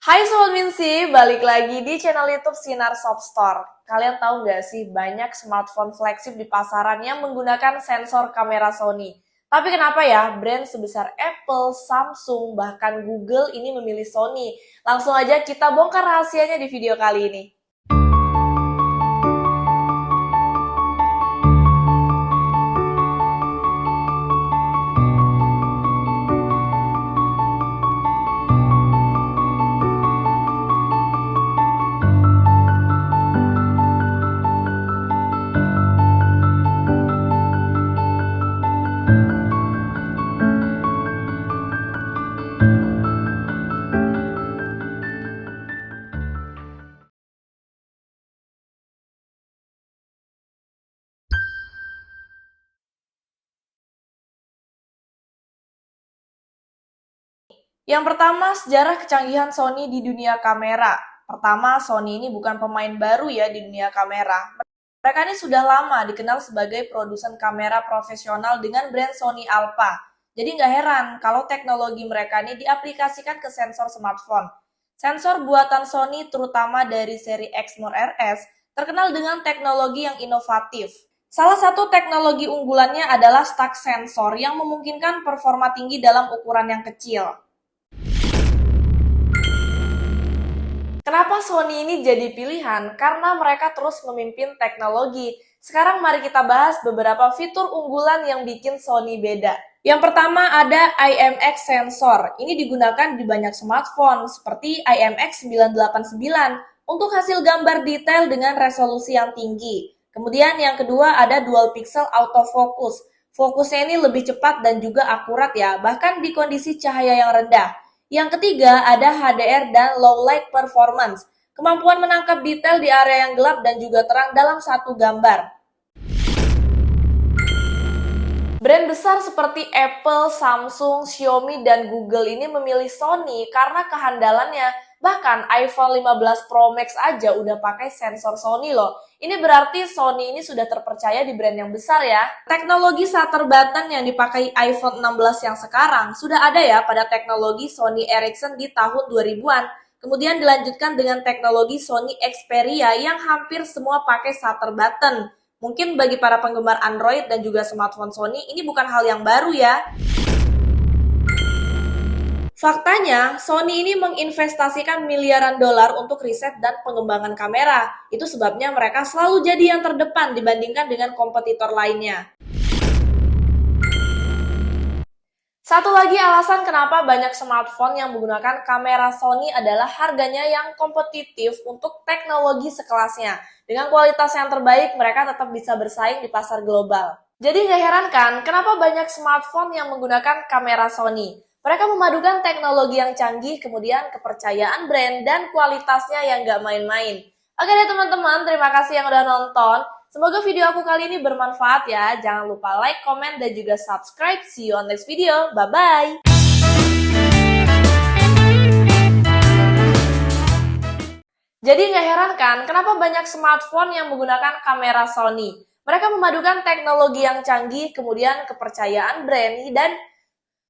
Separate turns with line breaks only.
Hai Sobat Minsi, balik lagi di channel YouTube Sinar Shop Store. Kalian tahu nggak sih banyak smartphone flagship di pasaran yang menggunakan sensor kamera Sony. Tapi kenapa ya brand sebesar Apple, Samsung, bahkan Google ini memilih Sony? Langsung aja kita bongkar rahasianya di video kali ini. Yang pertama, sejarah kecanggihan Sony di dunia kamera. Pertama, Sony ini bukan pemain baru ya di dunia kamera. Mereka ini sudah lama dikenal sebagai produsen kamera profesional dengan brand Sony Alpha. Jadi nggak heran kalau teknologi mereka ini diaplikasikan ke sensor smartphone. Sensor buatan Sony terutama dari seri Exmor RS terkenal dengan teknologi yang inovatif. Salah satu teknologi unggulannya adalah stack sensor yang memungkinkan performa tinggi dalam ukuran yang kecil. Kenapa Sony ini jadi pilihan? Karena mereka terus memimpin teknologi. Sekarang mari kita bahas beberapa fitur unggulan yang bikin Sony beda. Yang pertama ada IMX sensor. Ini digunakan di banyak smartphone seperti IMX989 untuk hasil gambar detail dengan resolusi yang tinggi. Kemudian yang kedua ada dual pixel autofocus. Fokusnya ini lebih cepat dan juga akurat ya, bahkan di kondisi cahaya yang rendah. Yang ketiga ada HDR dan low light performance, kemampuan menangkap detail di area yang gelap dan juga terang dalam satu gambar. Brand besar seperti Apple, Samsung, Xiaomi, dan Google ini memilih Sony karena kehandalannya. Bahkan iPhone 15 Pro Max aja udah pakai sensor Sony loh. Ini berarti Sony ini sudah terpercaya di brand yang besar ya. Teknologi shutter button yang dipakai iPhone 16 yang sekarang sudah ada ya pada teknologi Sony Ericsson di tahun 2000-an. Kemudian dilanjutkan dengan teknologi Sony Xperia yang hampir semua pakai shutter button. Mungkin bagi para penggemar Android dan juga smartphone Sony ini bukan hal yang baru ya. Faktanya, Sony ini menginvestasikan miliaran dolar untuk riset dan pengembangan kamera. Itu sebabnya mereka selalu jadi yang terdepan dibandingkan dengan kompetitor lainnya. Satu lagi alasan kenapa banyak smartphone yang menggunakan kamera Sony adalah harganya yang kompetitif untuk teknologi sekelasnya. Dengan kualitas yang terbaik, mereka tetap bisa bersaing di pasar global. Jadi nggak heran kan, kenapa banyak smartphone yang menggunakan kamera Sony? Mereka memadukan teknologi yang canggih, kemudian kepercayaan brand, dan kualitasnya yang nggak main-main. Oke deh teman-teman, terima kasih yang udah nonton. Semoga video aku kali ini bermanfaat ya. Jangan lupa like, comment, dan juga subscribe. See you on next video. Bye-bye. Jadi nggak heran kan, kenapa banyak smartphone yang menggunakan kamera Sony? Mereka memadukan teknologi yang canggih, kemudian kepercayaan brand, dan